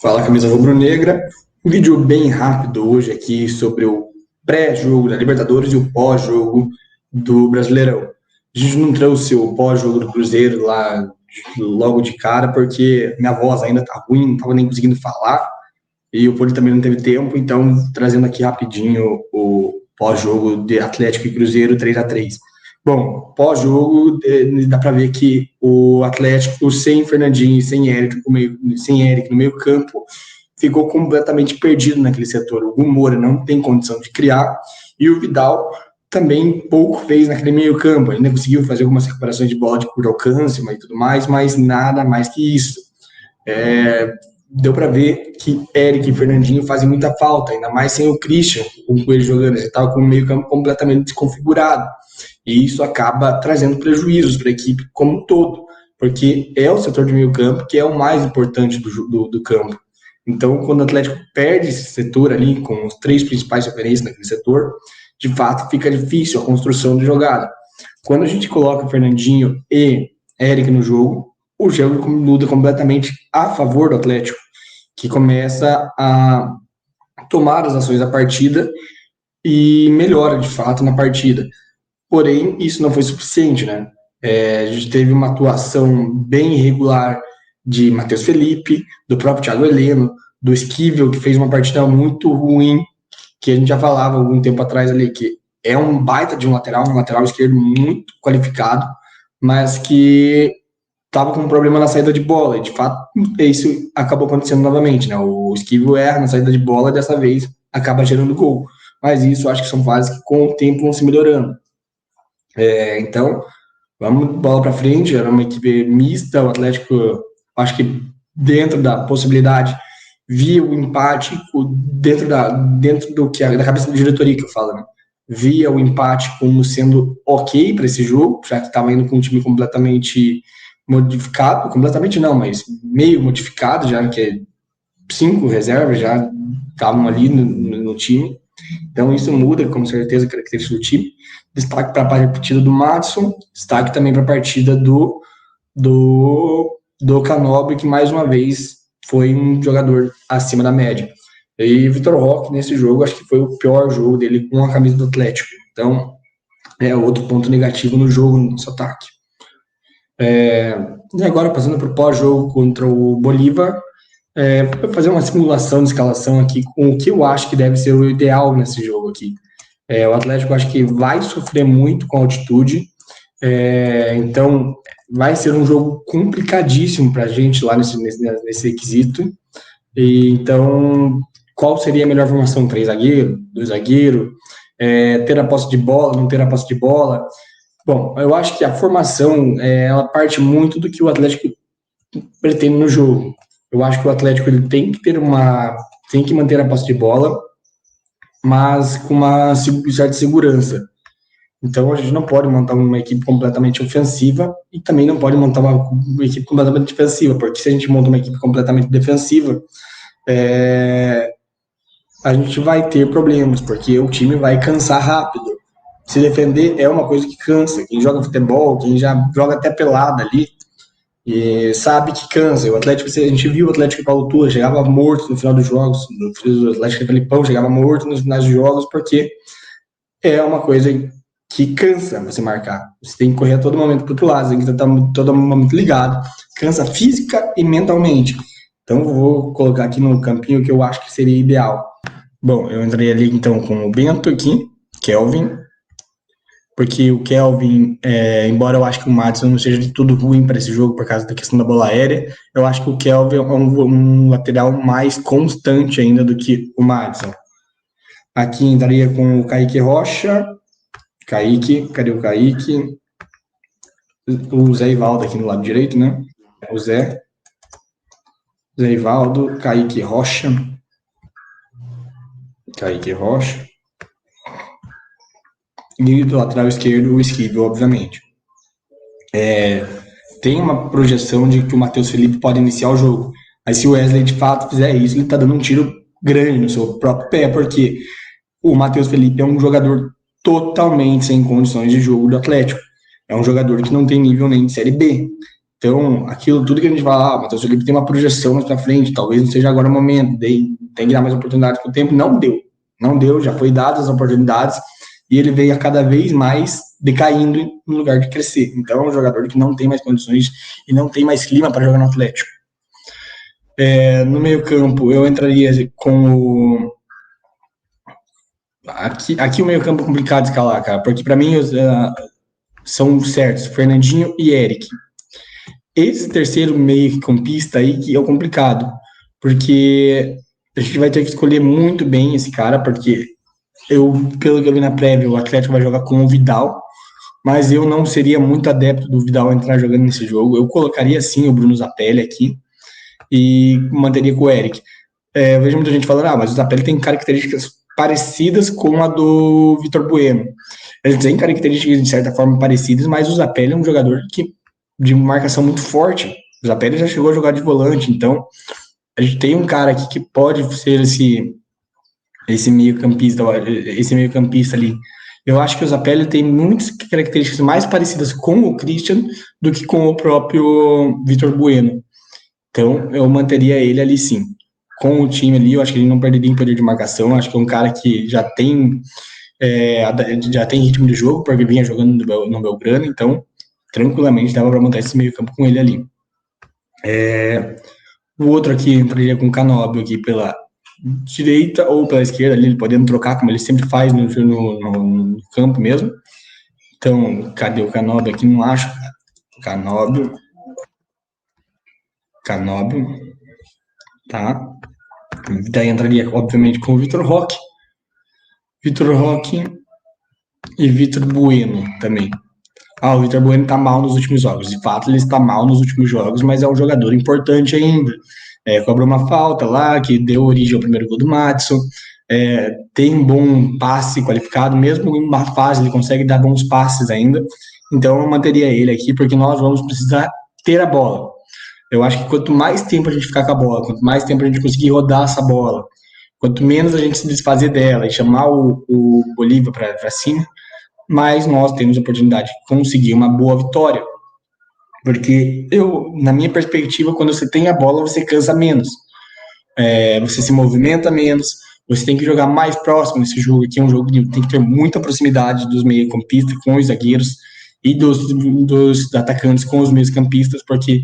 Fala, camisa rubro-negra. Um vídeo bem rápido hoje aqui sobre o pré-jogo da Libertadores e o pós-jogo do Brasileirão. A gente não trouxe o pós-jogo do Cruzeiro lá logo de cara, porque minha voz ainda tá ruim, não tava nem conseguindo falar, e o Poli também não teve tempo, então trazendo aqui rapidinho o pós-jogo de Atlético e Cruzeiro 3-3. Bom, pós-jogo, dá para ver que o Atlético, sem Fernandinho e sem Eric no meio campo, ficou completamente perdido naquele setor. O Moura não tem condição de criar, e o Vidal também pouco fez naquele meio campo. Ainda conseguiu fazer algumas recuperações de bola de curto alcance e tudo mais, mas nada mais que isso. Deu para ver que Eric e Fernandinho fazem muita falta, ainda mais sem o Christian, com ele jogando. Ele estava com o meio campo completamente desconfigurado. E isso acaba trazendo prejuízos para a equipe como um todo, porque é o setor de meio campo que é o mais importante do campo. Então, quando o Atlético perde esse setor ali, com os três principais referências naquele setor, de fato fica difícil a construção de jogada. Quando a gente coloca Fernandinho e Eric no jogo, o jogo muda completamente a favor do Atlético, que começa a tomar as ações da partida e melhora de fato na partida. Porém, isso não foi suficiente, né? A gente teve uma atuação bem irregular de Matheus Felipe, do próprio Thiago Heleno, do Esquivel, que fez uma partida muito ruim, que a gente já falava algum tempo atrás ali, que é um baita de um lateral esquerdo muito qualificado, mas que estava com um problema na saída de bola, e de fato isso acabou acontecendo novamente, né? O Esquivel erra na saída de bola, e dessa vez acaba gerando gol. Mas isso acho que são fases que com o tempo vão se melhorando. Então, vamos bola para frente. Era uma equipe mista. O Atlético, acho que dentro da possibilidade, via o empate dentro do que da cabeça da diretoria que eu falo, né? Via o empate como sendo ok para esse jogo, já que estava indo com um time completamente modificado, completamente não, mas meio modificado, já que 5 reservas já estavam ali no time. Então isso muda com certeza a característica do time. Destaque para a partida do Madison, destaque também para a partida do Canobri, que mais uma vez foi um jogador acima da média. E Vitor Roque, nesse jogo, acho que foi o pior jogo dele com a camisa do Atlético. Então, é outro ponto negativo no jogo, no nosso ataque. E agora, passando para o pós-jogo contra o Bolívar, vou fazer uma simulação de escalação aqui com o que eu acho que deve ser o ideal nesse jogo aqui. O Atlético acho que vai sofrer muito com a altitude, então vai ser um jogo complicadíssimo para a gente lá nesse requisito. E, então, qual seria a melhor formação? 3 zagueiros, 2 zagueiros, ter a posse de bola, não ter a posse de bola? Bom, eu acho que a formação ela parte muito do que o Atlético pretende no jogo. Eu acho que o Atlético ele tem que manter a posse de bola, mas com uma certa segurança. Então a gente não pode montar uma equipe completamente ofensiva e também não pode montar uma equipe completamente defensiva, porque se a gente monta uma equipe completamente defensiva, a gente vai ter problemas, porque o time vai cansar rápido. Se defender é uma coisa que cansa. Quem joga futebol, quem já joga até pelada ali, e sabe que cansa. O Atlético, a gente viu o Atlético de Paulo Turra, chegava morto no final dos jogos, o Atlético de Felipão chegava morto nos finais dos jogos, porque é uma coisa que cansa você marcar. Você tem que correr a todo momento para o outro lado, você tem que estar todo momento ligado. Cansa física e mentalmente. Então, eu vou colocar aqui no campinho que eu acho que seria ideal. Bom, eu entrei ali então com o Bento aqui, Kelvin, porque o Kelvin, embora eu acho que o Madison não seja de tudo ruim para esse jogo por causa da questão da bola aérea, eu acho que o Kelvin é um lateral mais constante ainda do que o Madison. Aqui entraria com o Kaique Rocha. Kaique, cadê o Kaique? O Zé Ivaldo aqui no lado direito, né? O Zé Ivaldo, Kaique Rocha. E do lateral esquerdo, o Esquivel, obviamente. Tem uma projeção de que o Matheus Felipe pode iniciar o jogo. Mas se o Wesley de fato fizer isso, ele está dando um tiro grande no seu próprio pé, porque o Matheus Felipe é um jogador totalmente sem condições de jogo do Atlético. É um jogador que não tem nível nem de Série B. Então, aquilo tudo que a gente fala, Matheus Felipe tem uma projeção mais para frente, talvez não seja agora o momento, daí tem que dar mais oportunidades com o tempo. Não deu, já foi dadas as oportunidades e ele veio a cada vez mais decaindo no lugar de crescer. Então, é um jogador que não tem mais condições e não tem mais clima para jogar no Atlético. No meio campo, eu entraria com o... Aqui o meio campo é complicado de escalar, cara, porque para mim são certos, Fernandinho e Eric. Esse terceiro meio campista aí que é o complicado, porque a gente vai ter que escolher muito bem esse cara, porque pelo que eu vi na prévia, o Atlético vai jogar com o Vidal, mas eu não seria muito adepto do Vidal entrar jogando nesse jogo. Eu colocaria sim o Bruno Zapelli aqui e manteria com o Eric. Eu vejo muita gente falando, mas o Zapelli tem características parecidas com a do Vitor Bueno. Eles têm características de certa forma parecidas, mas o Zapelli é um jogador de marcação muito forte. O Zapelli já chegou a jogar de volante, então a gente tem um cara aqui que pode ser esse meio-campista ali. Eu acho que o Zapelli tem muitas características mais parecidas com o Christian do que com o próprio Vitor Bueno. Então, eu manteria ele ali sim. Com o time ali, eu acho que ele não perderia em poder de marcação. Eu acho que é um cara que já tem ritmo de jogo, porque vinha jogando no Belgrano, então tranquilamente dava para montar esse meio campo com ele ali. O outro aqui entraria com o Canóbio aqui pela direita ou pela esquerda, ali, ele podendo trocar, como ele sempre faz no campo mesmo. Então, cadê o Canóbio aqui? Não acho. Canóbio. Tá. Daí entraria, obviamente, com o Vitor Roque e Vitor Bueno também. O Vitor Bueno tá mal nos últimos jogos. De fato, ele está mal nos últimos jogos, mas é um jogador importante ainda. Cobrou uma falta lá, que deu origem ao primeiro gol do Madison. Tem um bom passe qualificado, mesmo em uma fase ele consegue dar bons passes ainda. Então eu manteria ele aqui, porque nós vamos precisar ter a bola. Eu acho que quanto mais tempo a gente ficar com a bola, quanto mais tempo a gente conseguir rodar essa bola, quanto menos a gente se desfazer dela e chamar o Bolívar para cima, mais nós temos a oportunidade de conseguir uma boa vitória. Porque na minha perspectiva, quando você tem a bola, você cansa menos. Você se movimenta menos, você tem que jogar mais próximo nesse jogo aqui. É um jogo que tem que ter muita proximidade dos meio-campistas com os zagueiros e dos atacantes com os meio-campistas, porque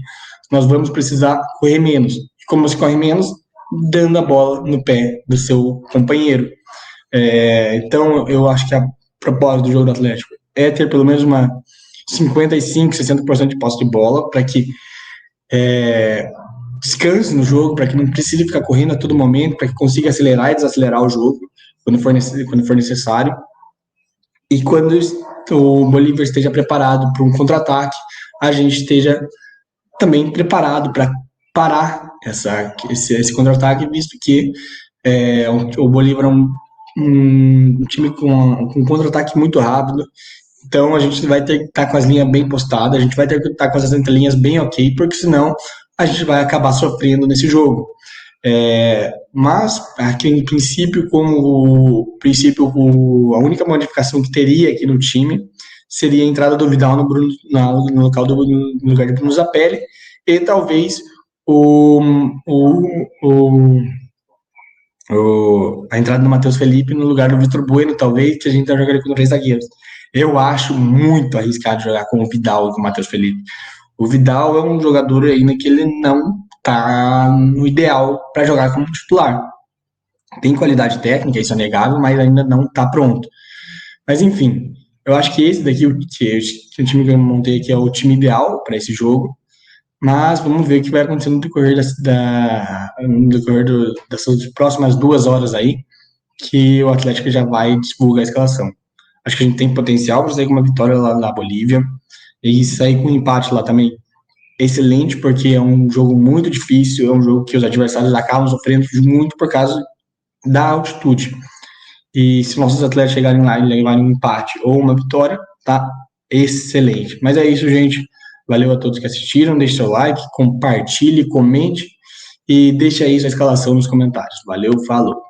nós vamos precisar correr menos. E como você corre menos? Dando a bola no pé do seu companheiro. Então, eu acho que a propósito do jogo do Atlético é ter pelo menos uma 55, 60% de posse de bola, para que descanse no jogo, para que não precise ficar correndo a todo momento, para que consiga acelerar e desacelerar o jogo quando for necessário. E quando o Bolívar esteja preparado para um contra-ataque, a gente esteja também preparado para parar esse contra-ataque, visto que o Bolívar é um time com um contra-ataque muito rápido. Então a gente vai ter que estar com as linhas bem postadas, a gente vai ter que estar com as entrelinhas bem ok, porque senão a gente vai acabar sofrendo nesse jogo. Mas, aqui em princípio, a única modificação que teria aqui no time seria a entrada do Vidal no lugar de Bruno Zapelli e talvez a entrada do Matheus Felipe no lugar do Vitor Bueno, talvez, que a gente jogaria com 3 zagueiros. Eu acho muito arriscado jogar com o Vidal e com o Matheus Felipe. O Vidal é um jogador ainda que ele não está no ideal para jogar como titular. Tem qualidade técnica, isso é negável, mas ainda não está pronto. Mas enfim, eu acho que esse daqui, que o time que eu montei aqui é o time ideal para esse jogo. Mas vamos ver o que vai acontecer no decorrer, dessas próximas 2 horas aí, que o Atlético já vai divulgar a escalação. Acho que a gente tem potencial para sair com uma vitória lá na Bolívia e sair com um empate lá também. Excelente, porque é um jogo muito difícil, é um jogo que os adversários acabam sofrendo muito por causa da altitude. E se nossos atletas chegarem lá e levarem um empate ou uma vitória, tá excelente. Mas é isso, gente. Valeu a todos que assistiram, deixe seu like, compartilhe, comente e deixe aí sua escalação nos comentários. Valeu, falou!